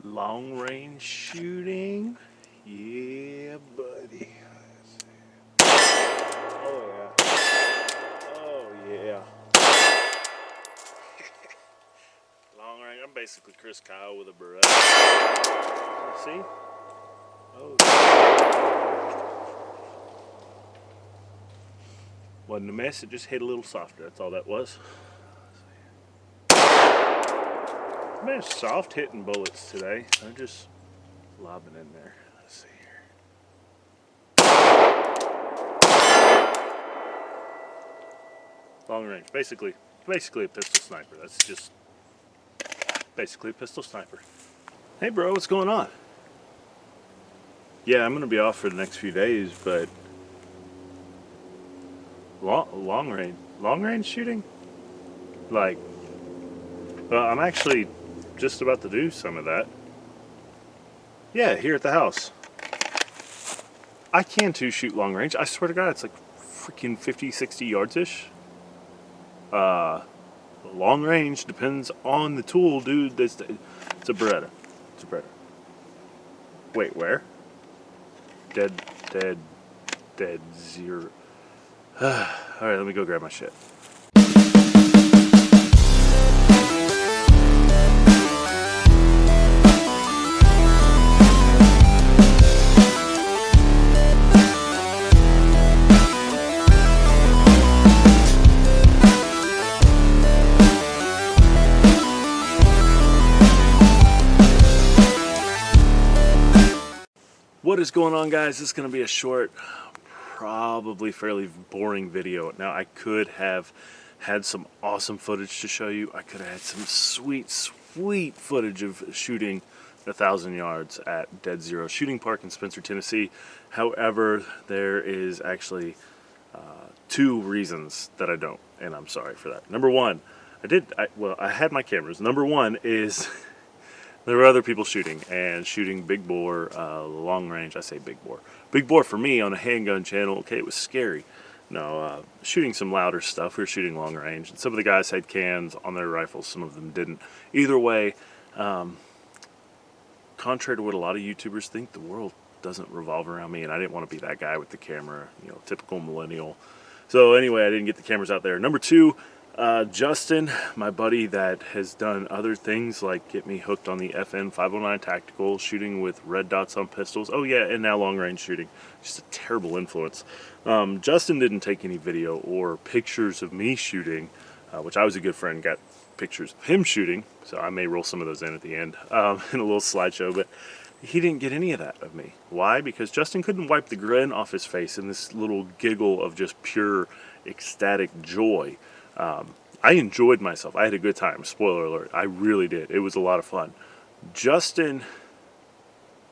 Long range shooting. Yeah, buddy. Oh yeah. Oh yeah. Long range. I'm basically Chris Kyle with a Beretta. See? Oh. Wasn't a mess. It just hit a little softer. That's all that was. Man, soft hitting bullets today. They're just lobbing in there. Let's see here. Long range. Basically a pistol sniper. That's just basically a pistol sniper. Hey bro, what's going on? Yeah, I'm gonna be off for the next few days, but long range shooting? Like, well, I'm actually just about to do some of that. Yeah, here at the house. I can too shoot long range. I swear to God, it's like freaking 50, 60 yards-ish. Long range depends on the tool, dude. It's a Beretta. It's a Beretta. Wait, where? Dead zero. Alright, let me go grab my shit. What is going on, guys? This is going to be a short, probably fairly boring video. Now, I could have had some awesome footage to show you. I could have had some sweet footage of shooting 1,000 yards at Dead Zero Shooting Park in Spencer, Tennessee. However, there is actually two reasons that I don't, and I'm sorry for that. Number one, I had my cameras. Number one is there were other people shooting big bore, long range. I say big bore. Big bore for me on a handgun channel. Okay, it was scary. No, shooting some louder stuff. We were shooting long range, and some of the guys had cans on their rifles. Some of them didn't. Either way, contrary to what a lot of YouTubers think, the world doesn't revolve around me, and I didn't want to be that guy with the camera. You know, typical millennial. So anyway, I didn't get the cameras out there. Number two. Justin, my buddy that has done other things like get me hooked on the FN 509 tactical, shooting with red dots on pistols. Oh yeah, and now long range shooting. Just a terrible influence. Justin didn't take any video or pictures of me shooting, which I was a good friend, got pictures of him shooting, so I may roll some of those in at the end in a little slideshow, but he didn't get any of that of me. Why? Because Justin couldn't wipe the grin off his face in this little giggle of just pure ecstatic joy. I enjoyed myself. I had a good time. Spoiler alert. I really did. It was a lot of fun. I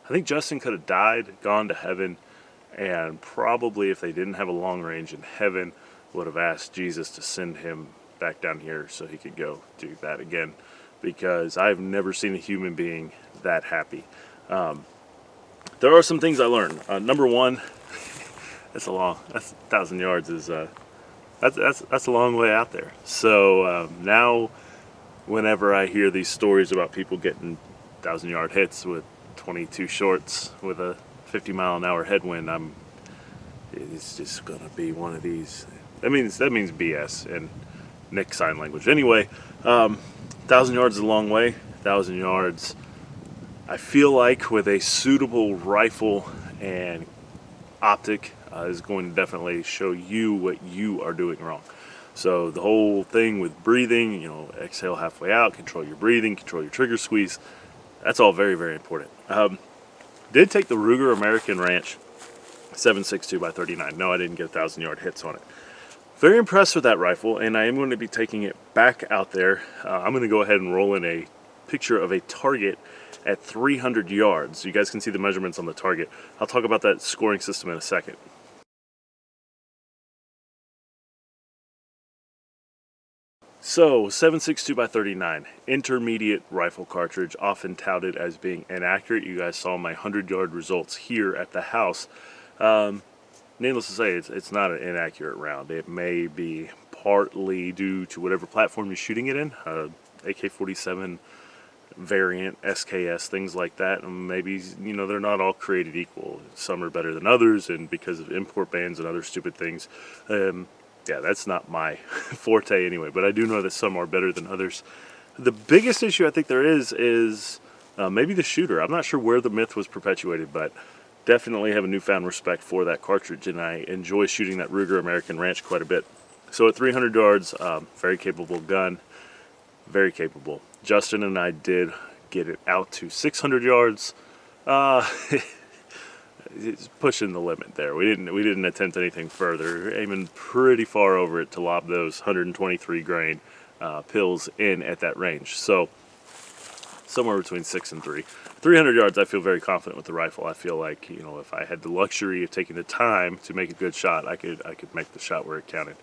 think Justin could have died, gone to heaven, and probably if they didn't have a long range in heaven, would have asked Jesus to send him back down here so he could go do that again. Because I've never seen a human being that happy. There are some things I learned. Number one, that's 1,000 yards is... That's a long way out there. So now, whenever I hear these stories about people getting 1,000-yard hits with 22 shorts with a 50-mile-an-hour headwind, it's just gonna be one of these. That means BS and Nick sign language. Anyway, 1,000 yards is a long way. 1,000 yards, I feel like, with a suitable rifle and optic. Is going to definitely show you what you are doing wrong. So the whole thing with breathing, you know, exhale halfway out, control your breathing, control your trigger squeeze, that's all very, very important. Did take the Ruger American Ranch 7.62 x 39. No, I didn't get 1,000-yard hits on it. Very impressed with that rifle, and I am going to be taking it back out there. I'm going to go ahead and roll in a picture of a target at 300 yards. You guys can see the measurements on the target. I'll talk about that scoring system in a second. So, 7.62 x 39, intermediate rifle cartridge, often touted as being inaccurate. You guys saw my 100-yard results here at the house. Needless to say, it's not an inaccurate round. It may be partly due to whatever platform you're shooting it in. AK-47 variant, SKS, things like that. And maybe, you know, they're not all created equal. Some are better than others, and because of import bans and other stupid things, yeah, that's not my forte anyway. But I do know that some are better than others. The biggest issue I think there is maybe the shooter. I'm not sure where the myth was perpetuated, but definitely have a newfound respect for that cartridge, and I enjoy shooting that Ruger American Ranch quite a bit. So at 300 yards, very capable gun, very capable. Justin and I did get it out to 600 yards. It's pushing the limit there. We didn't attempt anything further, aiming pretty far over it to lob those 123 grain pills in at that range. So somewhere between 6 and 3. 300 yards, I feel very confident with the rifle. I feel like, you know, if I had the luxury of taking the time to make a good shot, I could make the shot where it counted.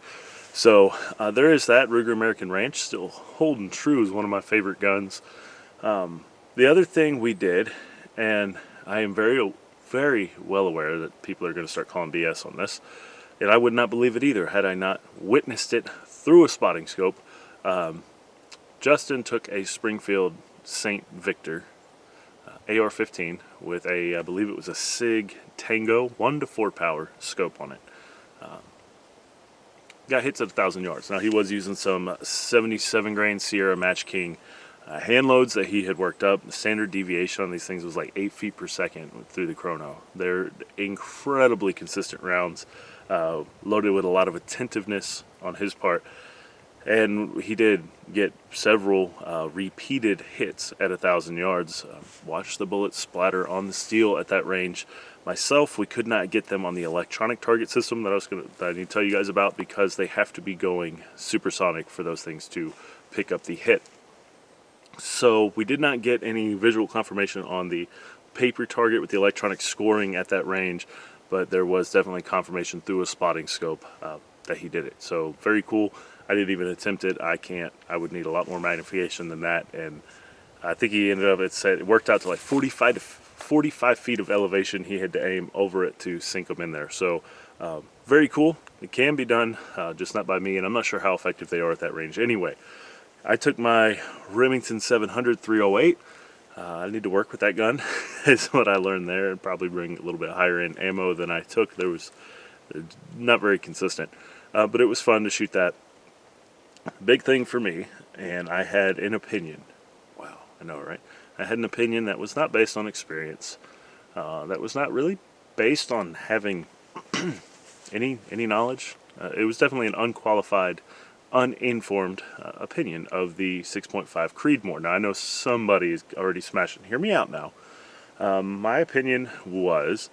So there is that. Ruger American Ranch, still holding true, is one of my favorite guns. The other thing we did, and I am very well aware that people are going to start calling BS on this, and I would not believe it either had I not witnessed it through a spotting scope. Justin took a Springfield St. Victor AR-15 with a, I believe it was a SIG Tango 1 to 4 power scope on it. Got hits at 1,000 yards. Now he was using some 77 grain Sierra Match King hand loads that he had worked up. The standard deviation on these things was like 8 feet per second through the chrono. They're incredibly consistent rounds, loaded with a lot of attentiveness on his part. And he did get several repeated hits at 1,000 yards. Watched the bullets splatter on the steel at that range. Myself, we could not get them on the electronic target system that I need to tell you guys about, because they have to be going supersonic for those things to pick up the hit. So we did not get any visual confirmation on the paper target with the electronic scoring at that range, but there was definitely confirmation through a spotting scope that he did it. So very cool. I didn't even attempt it. I would need a lot more magnification than that, and I think he ended up, it worked out to like 45 feet of elevation. He had to aim over it to sink them in there. So very cool. It can be done, just not by me, and I'm not sure how effective they are at that range. Anyway, I took my Remington 700 308. I need to work with that gun is what I learned there, and probably bring a little bit higher end ammo than I took. There was not very consistent, but it was fun to shoot that. Big thing for me, and I had an opinion. Wow, I know, right? I had an opinion that was not based on experience, that was not really based on having any knowledge. It was definitely an unqualified, uninformed opinion of the 6.5 Creedmoor. Now, I know somebody is already smashing. Hear me out now. My opinion was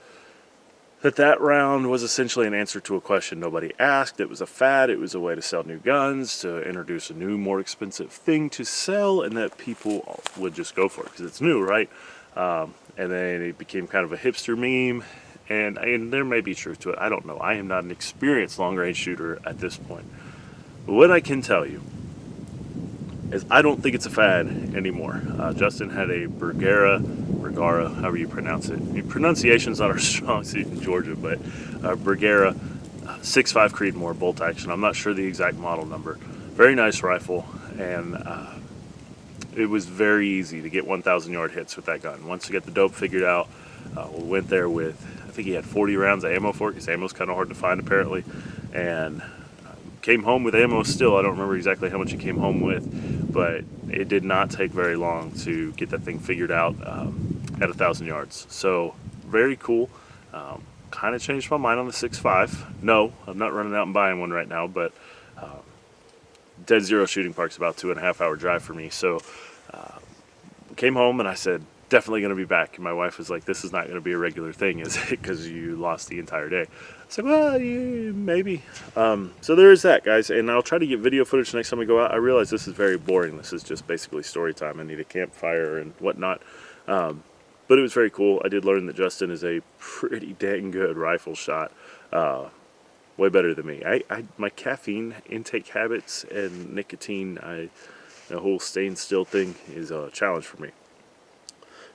that round was essentially an answer to a question nobody asked. It was a fad. It was a way to sell new guns, to introduce a new, more expensive thing to sell, and that people would just go for it because it's new, right? And then it became kind of a hipster meme, and there may be truth to it. I don't know. I am not an experienced long-range shooter at this point. But what I can tell you is I don't think it's a fad anymore. Justin had a Bergara, however you pronounce it. The pronunciation's not our strong suit in Georgia, but Bergara 6.5 Creedmoor bolt action. I'm not sure the exact model number. Very nice rifle, and it was very easy to get 1,000 yard hits with that gun. Once you get the dope figured out, we went there with, I think he had 40 rounds of ammo for it, because ammo's kind of hard to find apparently, and came home with ammo still. I don't remember exactly how much he came home with, but it did not take very long to get that thing figured out at 1,000 yards. So very cool. Kind of changed my mind on the 6.5. No, I'm not running out and buying one right now, but Dead Zero Shooting Park's about 2.5 hour drive for me. So came home and I said, definitely going to be back. And my wife was like, this is not going to be a regular thing, is it? Because you lost the entire day. I said, well, yeah, maybe. So there is that, guys. And I'll try to get video footage next time we go out. I realize this is very boring. This is just basically story time. I need a campfire and whatnot. But it was very cool. I did learn that Justin is a pretty dang good rifle shot. Way better than me. My caffeine intake habits and nicotine, the whole staying still thing is a challenge for me.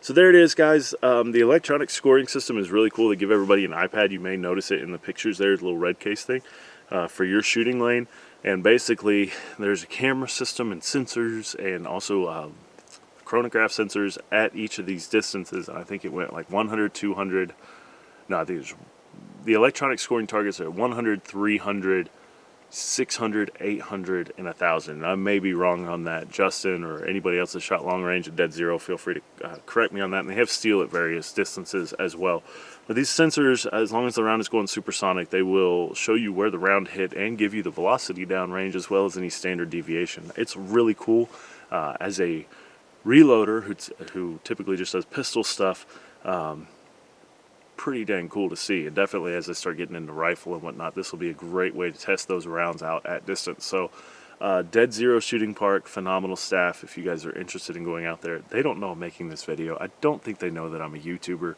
So there it is, guys. The electronic scoring system is really cool. They give everybody an iPad. You may notice it in the pictures there, a little red case thing for your shooting lane. And basically, there's a camera system and sensors, and also chronograph sensors at each of these distances, and I think it went like 100, 200. No, I think it was, the electronic scoring targets are 100, 300, 600, 800, and 1,000. I may be wrong on that. Justin or anybody else that shot long range at dead zero, feel free to correct me on that. And they have steel at various distances as well. But these sensors, as long as the round is going supersonic, they will show you where the round hit and give you the velocity downrange as well as any standard deviation. It's really cool. As a reloader who typically just does pistol stuff, pretty dang cool to see. And definitely as I start getting into rifle and whatnot, this will be a great way to test those rounds out at distance. So Dead Zero Shooting Park, phenomenal staff. If you guys are interested in going out there, they don't know I'm making this video. I don't think they know that I'm a YouTuber.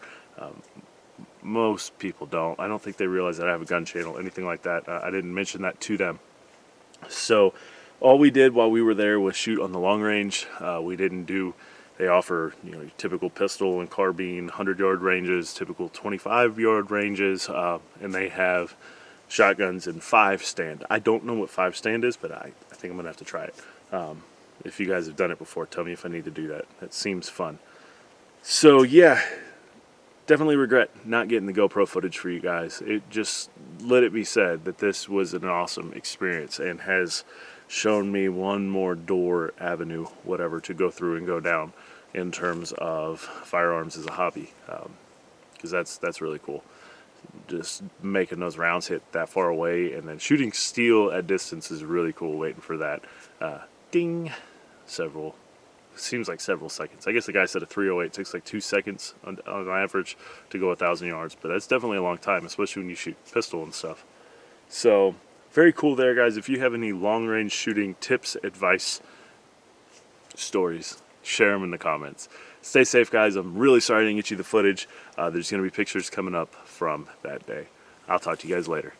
Most people don't. I don't think they realize that I have a gun channel, anything like that. I didn't mention that to them. So all we did while we were there was shoot on the long range. We didn't do, they offer, you know, typical pistol and carbine 100-yard ranges, typical 25-yard ranges, and they have shotguns in 5-stand. I don't know what 5-stand is, but I think I'm gonna have to try it. If you guys have done it before, tell me if I need to do that. That seems fun. So yeah, definitely regret not getting the GoPro footage for you guys. It just, let it be said that this was an awesome experience and has shown me one more door, avenue, whatever, to go through and go down in terms of firearms as a hobby, because that's really cool. Just making those rounds hit that far away and then shooting steel at distance is really cool. Waiting for that ding, seems like several seconds. I guess the guy said a 308 takes like 2 seconds on average to go 1,000 yards, but that's definitely a long time, especially when you shoot pistol and stuff. So very cool there, guys. If you have any long range shooting tips, advice, stories, share them in the comments. Stay safe, guys. I'm really sorry I didn't get you the footage. There's going to be pictures coming up from that day. I'll talk to you guys later.